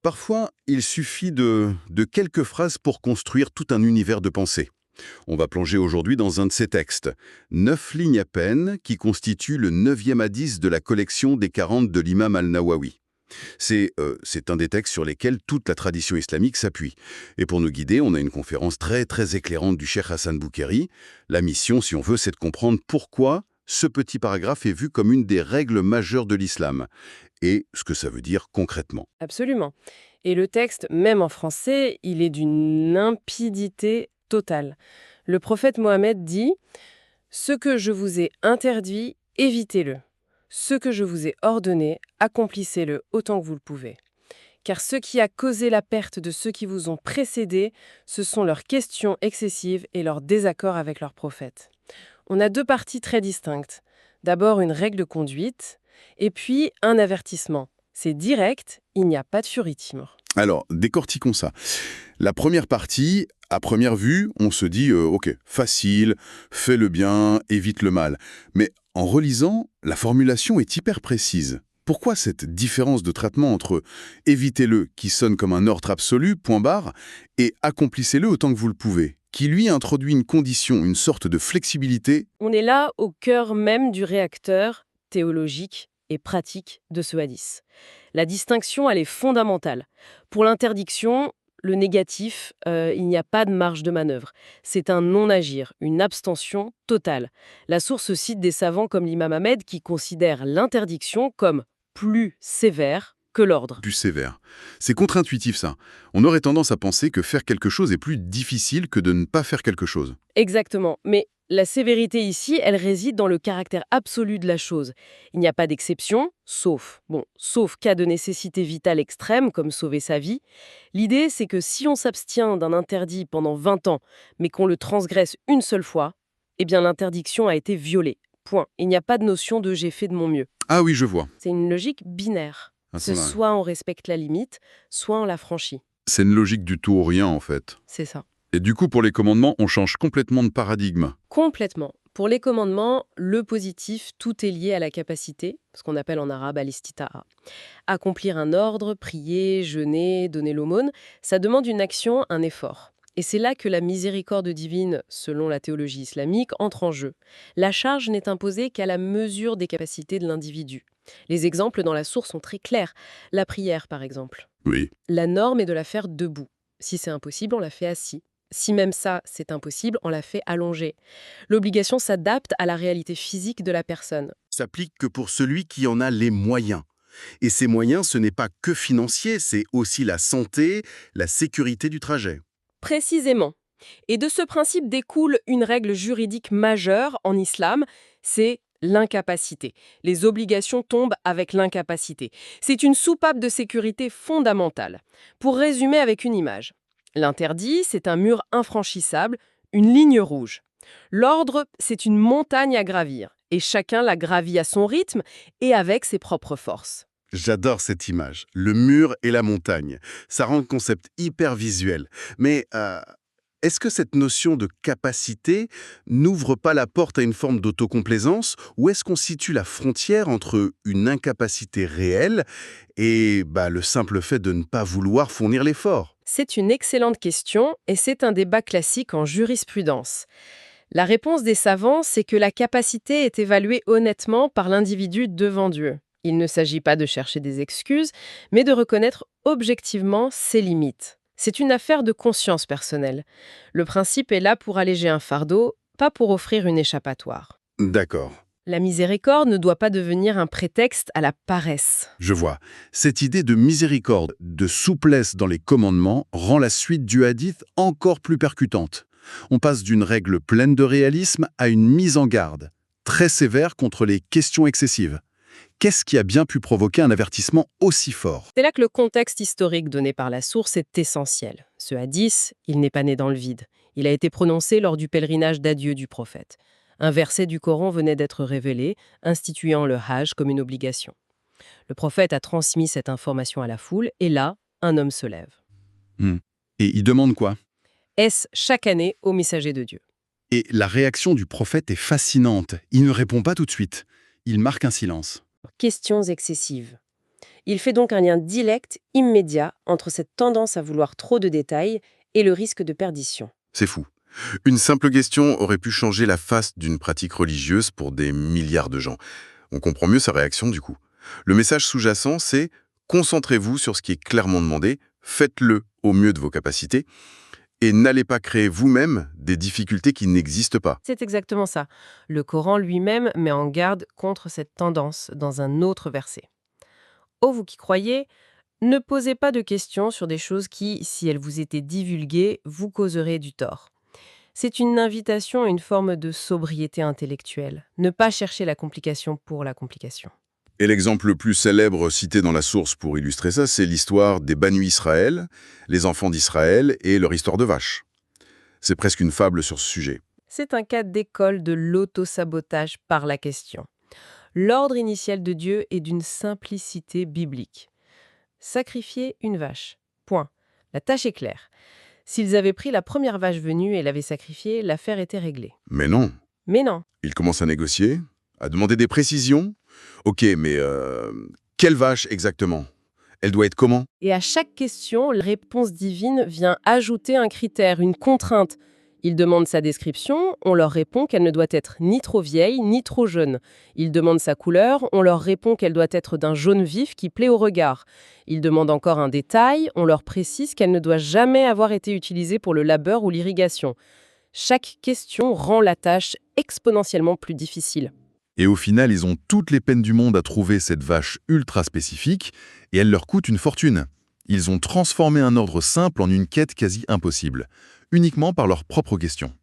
Parfois, il suffit de quelques phrases pour construire tout un univers de pensée. On va plonger aujourd'hui dans un de ces textes. 9 lignes à peine qui constituent le neuvième hadith de la collection des 40 de l'imam al-Nawawi. C'est un des textes sur lesquels toute la tradition islamique s'appuie. Et pour nous guider, on a une conférence très éclairante du cheikh Hassan Boukhari. La mission, si on veut, c'est de comprendre pourquoi ce petit paragraphe est vu comme une des règles majeures de l'islam et ce que ça veut dire concrètement. Absolument. Et le texte, même en français, il est d'une limpidité totale. Le prophète Mohammed dit « Ce que je vous ai interdit, évitez-le. Ce que je vous ai ordonné, accomplissez-le autant que vous le pouvez. Car ce qui a causé la perte de ceux qui vous ont précédés, ce sont leurs questions excessives et leur désaccord avec leur prophète. » On a deux parties très distinctes. D'abord une règle de conduite, et puis un avertissement. C'est direct, il n'y a pas de furitimbre. Alors, décortiquons ça. La première partie, à première vue, on se dit ok, facile, fais le bien, évite le mal. Mais en relisant, la formulation est hyper précise. Pourquoi cette différence de traitement entre évitez-le, qui sonne comme un ordre absolu, point barre, et accomplissez-le autant que vous le pouvez, qui lui introduit une condition, une sorte de flexibilité? On est là au cœur même du réacteur théologique et pratique de ce hadith. La distinction, elle est fondamentale. Pour l'interdiction, le négatif, il n'y a pas de marge de manœuvre. C'est un non-agir, une abstention totale. La source cite des savants comme l'imam Ahmed qui considèrent l'interdiction comme plus sévère que l'ordre. Plus sévère. C'est contre-intuitif ça. On aurait tendance à penser que faire quelque chose est plus difficile que de ne pas faire quelque chose. Exactement, mais la sévérité ici, elle réside dans le caractère absolu de la chose. Il n'y a pas d'exception, sauf cas de nécessité vitale extrême, comme sauver sa vie. L'idée, c'est que si on s'abstient d'un interdit pendant 20 ans, mais qu'on le transgresse une seule fois, eh bien l'interdiction a été violée. Point. Il n'y a pas de notion de j'ai fait de mon mieux. Ah oui, je vois. C'est une logique binaire. À ce C'est moment-là. soit on respecte la limite, soit on la franchit. C'est une logique du tout ou rien en fait. C'est ça. Et du coup, pour les commandements, on change complètement de paradigme. Complètement. Pour les commandements, le positif, tout est lié à la capacité, ce qu'on appelle en arabe al-istita'a. Accomplir un ordre, prier, jeûner, donner l'aumône, ça demande une action, un effort. Et c'est là que la miséricorde divine, selon la théologie islamique, entre en jeu. La charge n'est imposée qu'à la mesure des capacités de l'individu. Les exemples dans la source sont très clairs. La prière, par exemple. Oui. La norme est de la faire debout. Si c'est impossible, on la fait assis. Si même ça, c'est impossible, on la fait allongée. L'obligation s'adapte à la réalité physique de la personne. S'applique que pour celui qui en a les moyens. Et ces moyens, ce n'est pas que financier, c'est aussi la santé, la sécurité du trajet. Précisément. Et de ce principe découle une règle juridique majeure en islam, c'est l'incapacité. Les obligations tombent avec l'incapacité. C'est une soupape de sécurité fondamentale. Pour résumer avec une image, l'interdit, c'est un mur infranchissable, une ligne rouge. L'ordre, c'est une montagne à gravir, et chacun la gravit à son rythme et avec ses propres forces. J'adore cette image, le mur et la montagne. Ça rend le concept hyper visuel. Mais est-ce que cette notion de capacité n'ouvre pas la porte à une forme d'autocomplaisance ou est-ce qu'on situe la frontière entre une incapacité réelle et le simple fait de ne pas vouloir fournir l'effort? C'est une excellente question et c'est un débat classique en jurisprudence. La réponse des savants, c'est que la capacité est évaluée honnêtement par l'individu devant Dieu. Il ne s'agit pas de chercher des excuses, mais de reconnaître objectivement ses limites. C'est une affaire de conscience personnelle. Le principe est là pour alléger un fardeau, pas pour offrir une échappatoire. D'accord, La miséricorde ne doit pas devenir un prétexte à la paresse. je vois. Cette idée de miséricorde, de souplesse dans les commandements rend la suite du hadith encore plus percutante. On passe d'une règle pleine de réalisme à une mise en garde, très sévère contre les questions excessives. Qu'est-ce qui a bien pu provoquer un avertissement aussi fort? C'est là que le contexte historique donné par la source est essentiel. Ce hadith, il n'est pas né dans le vide. Il a été prononcé lors du pèlerinage d'adieu du prophète. Un verset du Coran venait d'être révélé, instituant le Hajj comme une obligation. Le prophète a transmis cette information à la foule, et là, un homme se lève. Hmm. Et il demande quoi? Est-ce chaque année au messager de Dieu? Et la réaction du prophète est fascinante. Il ne répond pas tout de suite. Il marque un silence. Questions excessives. Il fait donc un lien direct, immédiat, entre cette tendance à vouloir trop de détails et le risque de perdition. C'est fou. Une simple question aurait pu changer la face d'une pratique religieuse pour des milliards de gens. On comprend mieux sa réaction du coup. Le message sous-jacent, c'est concentrez-vous sur ce qui est clairement demandé, faites-le au mieux de vos capacités, et n'allez pas créer vous-même des difficultés qui n'existent pas. C'est exactement ça. Le Coran lui-même met en garde contre cette tendance dans un autre verset. Ô vous qui croyez, ne posez pas de questions sur des choses qui, si elles vous étaient divulguées, vous causeraient du tort. C'est une invitation à une forme de sobriété intellectuelle. Ne pas chercher la complication pour la complication. Et l'exemple le plus célèbre cité dans la source pour illustrer ça, c'est l'histoire des Banu Israël, les enfants d'Israël et leur histoire de vache. C'est presque une fable sur ce sujet. C'est un cas d'école de l'autosabotage par la question. L'ordre initial de Dieu est d'une simplicité biblique. Sacrifier une vache. Point. La tâche est claire. S'ils avaient pris la première vache venue et l'avaient sacrifiée, l'affaire était réglée. Mais non, Mais non. ils commencent à négocier, à demander des précisions. Ok, mais quelle vache exactement? Elle doit être comment? Et à chaque question, la réponse divine vient ajouter un critère, une contrainte. Ils demandent sa description, on leur répond qu'elle ne doit être ni trop vieille, ni trop jeune. Ils demandent sa couleur, on leur répond qu'elle doit être d'un jaune vif qui plaît au regard. Ils demandent encore un détail, on leur précise qu'elle ne doit jamais avoir été utilisée pour le labeur ou l'irrigation. Chaque question rend la tâche exponentiellement plus difficile. Et au final, ils ont toutes les peines du monde à trouver cette vache ultra spécifique, et elle leur coûte une fortune. Ils ont transformé un ordre simple en une quête quasi impossible, uniquement par leurs propres questions.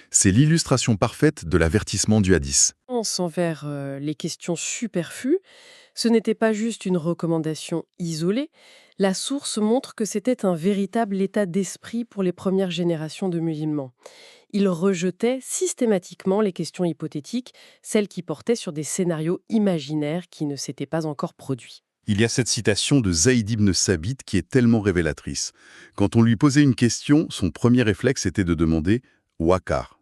C'est l'illustration parfaite de l'avertissement du hadith. Envers les questions superflues, ce n'était pas juste une recommandation isolée. La source montre que c'était un véritable état d'esprit pour les premières générations de musulmans. Ils rejetaient systématiquement les questions hypothétiques, celles qui portaient sur des scénarios imaginaires qui ne s'étaient pas encore produits. Il y a cette citation de Zaïd ibn Sabit qui est tellement révélatrice. Quand on lui posait une question, son premier réflexe était de demander « Wakar ».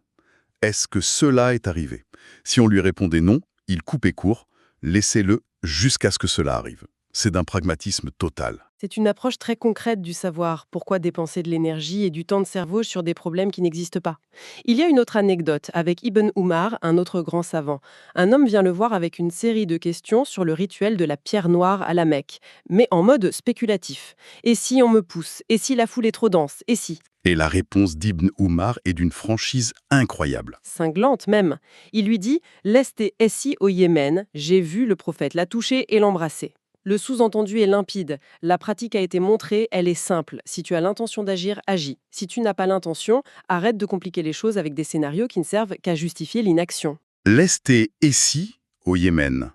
Est-ce que cela est arrivé? Si on lui répondait non, il coupait court, laissez-le jusqu'à ce que cela arrive. C'est d'un pragmatisme total. C'est une approche très concrète du savoir. Pourquoi dépenser de l'énergie et du temps de cerveau sur des problèmes qui n'existent pas? Il y a une autre anecdote avec Ibn Umar, un autre grand savant. Un homme vient le voir avec une série de questions sur le rituel de la pierre noire à la Mecque, mais en mode spéculatif. Et si on me pousse? Et si la foule est trop dense? Et si? Et la réponse d'Ibn Umar est d'une franchise incroyable. Cinglante même. Il lui dit « Leste essi au Yémen, j'ai vu le prophète la toucher et l'embrasser ». Le sous-entendu est limpide. La pratique a été montrée, elle est simple. Si tu as l'intention d'agir, agis. Si tu n'as pas l'intention, arrête de compliquer les choses avec des scénarios qui ne servent qu'à justifier l'inaction. L'Est et Essi au Yémen.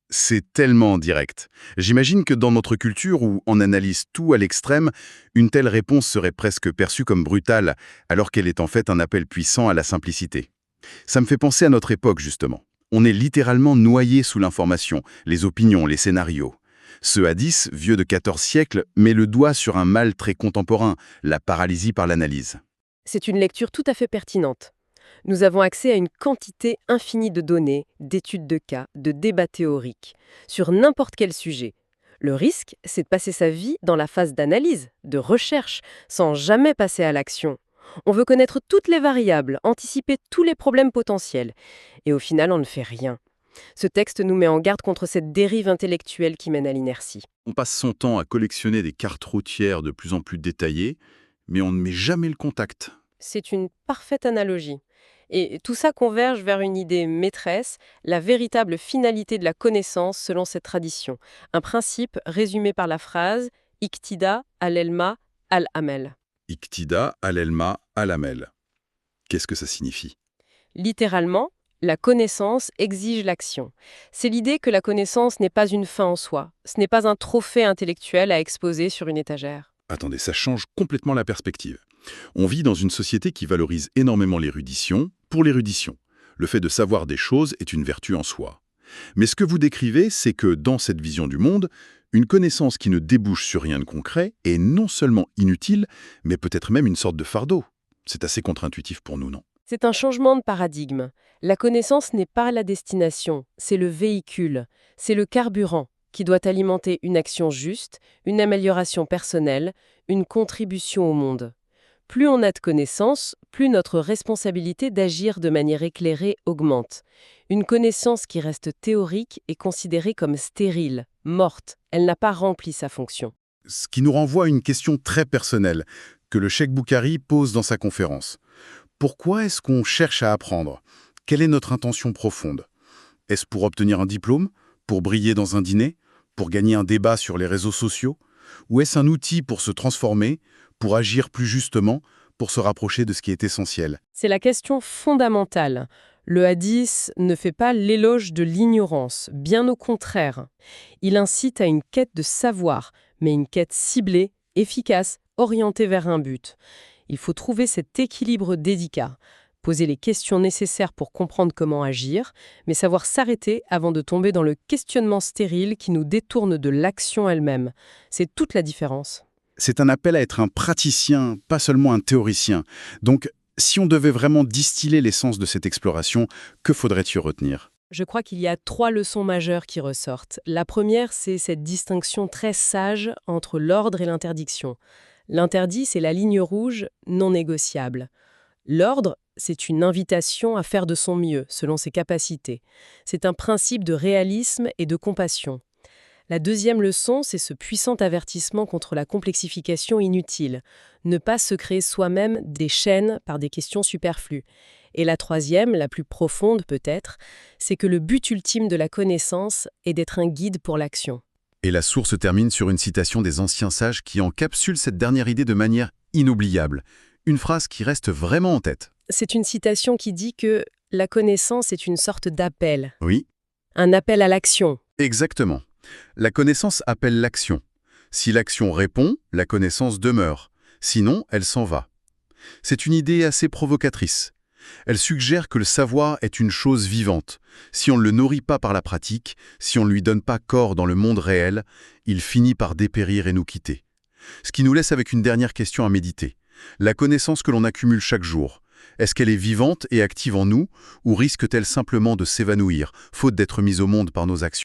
C'est tellement direct. J'imagine que dans notre culture où on analyse tout à l'extrême, une telle réponse serait presque perçue comme brutale, alors qu'elle est en fait un appel puissant à la simplicité. Ça me fait penser à notre époque, justement. On est littéralement noyé sous l'information, les opinions, les scénarios. Ce hadith, vieux de 14 siècles, met le doigt sur un mal très contemporain, la paralysie par l'analyse. C'est une lecture tout à fait pertinente. Nous avons accès à une quantité infinie de données, d'études de cas, de débats théoriques, sur n'importe quel sujet. Le risque, c'est de passer sa vie dans la phase d'analyse, de recherche, sans jamais passer à l'action. On veut connaître toutes les variables, anticiper tous les problèmes potentiels. Et au final, on ne fait rien. Ce texte nous met en garde contre cette dérive intellectuelle qui mène à l'inertie. On passe son temps à collectionner des cartes routières de plus en plus détaillées, mais on ne met jamais le contact. C'est une parfaite analogie. Et tout ça converge vers une idée maîtresse, la véritable finalité de la connaissance selon cette tradition. Un principe résumé par la phrase « Iqtida al-elma al-amel ». Iqtida al-elma al-amel. Qu'est-ce que ça signifie? Littéralement, la connaissance exige l'action. C'est l'idée que la connaissance n'est pas une fin en soi. Ce n'est pas un trophée intellectuel à exposer sur une étagère. Attendez, ça change complètement la perspective. On vit dans une société qui valorise énormément l'érudition pour l'érudition. Le fait de savoir des choses est une vertu en soi. Mais ce que vous décrivez, c'est que dans cette vision du monde, une connaissance qui ne débouche sur rien de concret est non seulement inutile, mais peut-être même une sorte de fardeau. C'est assez contre-intuitif pour nous, non? C'est un changement de paradigme. La connaissance n'est pas la destination, c'est le véhicule, c'est le carburant qui doit alimenter une action juste, une amélioration personnelle, une contribution au monde. Plus on a de connaissances, plus notre responsabilité d'agir de manière éclairée augmente. Une connaissance qui reste théorique est considérée comme stérile, morte. Elle n'a pas rempli sa fonction. Ce qui nous renvoie à une question très personnelle que le cheikh Boukhari pose dans sa conférence. Pourquoi est-ce qu'on cherche à apprendre? Quelle est notre intention profonde? Est-ce pour obtenir un diplôme? Pour briller dans un dîner? Pour gagner un débat sur les réseaux sociaux? Ou est-ce un outil pour se transformer, pour agir plus justement, pour se rapprocher de ce qui est essentiel? C'est la question fondamentale. Le hadith ne fait pas l'éloge de l'ignorance, bien au contraire. Il incite à une quête de savoir, mais une quête ciblée, efficace, orientée vers un but. Il faut trouver cet équilibre délicat, poser les questions nécessaires pour comprendre comment agir, mais savoir s'arrêter avant de tomber dans le questionnement stérile qui nous détourne de l'action elle-même. C'est toute la différence. C'est un appel à être un praticien, pas seulement un théoricien. Donc, si on devait vraiment distiller l'essence de cette exploration, que faudrait-il retenir? Je crois qu'il y a 3 leçons majeures qui ressortent. La première, c'est cette distinction très sage entre l'ordre et l'interdiction. L'interdit, c'est la ligne rouge non négociable. L'ordre, c'est une invitation à faire de son mieux, selon ses capacités. C'est un principe de réalisme et de compassion. La deuxième leçon, c'est ce puissant avertissement contre la complexification inutile. Ne pas se créer soi-même des chaînes par des questions superflues. Et la troisième, la plus profonde peut-être, c'est que le but ultime de la connaissance est d'être un guide pour l'action. Et la source termine sur une citation des anciens sages qui encapsule cette dernière idée de manière inoubliable. Une phrase qui reste vraiment en tête. C'est une citation qui dit que la connaissance est une sorte d'appel. Oui, Un appel à l'action. exactement. La connaissance appelle l'action. Si l'action répond, la connaissance demeure. Sinon, elle s'en va. C'est une idée assez provocatrice. Elle suggère que le savoir est une chose vivante. Si on ne le nourrit pas par la pratique, si on ne lui donne pas corps dans le monde réel, il finit par dépérir et nous quitter. Ce qui nous laisse avec une dernière question à méditer. La connaissance que l'on accumule chaque jour, est-ce qu'elle est vivante et active en nous, ou risque-t-elle simplement de s'évanouir, faute d'être mise au monde par nos actions ?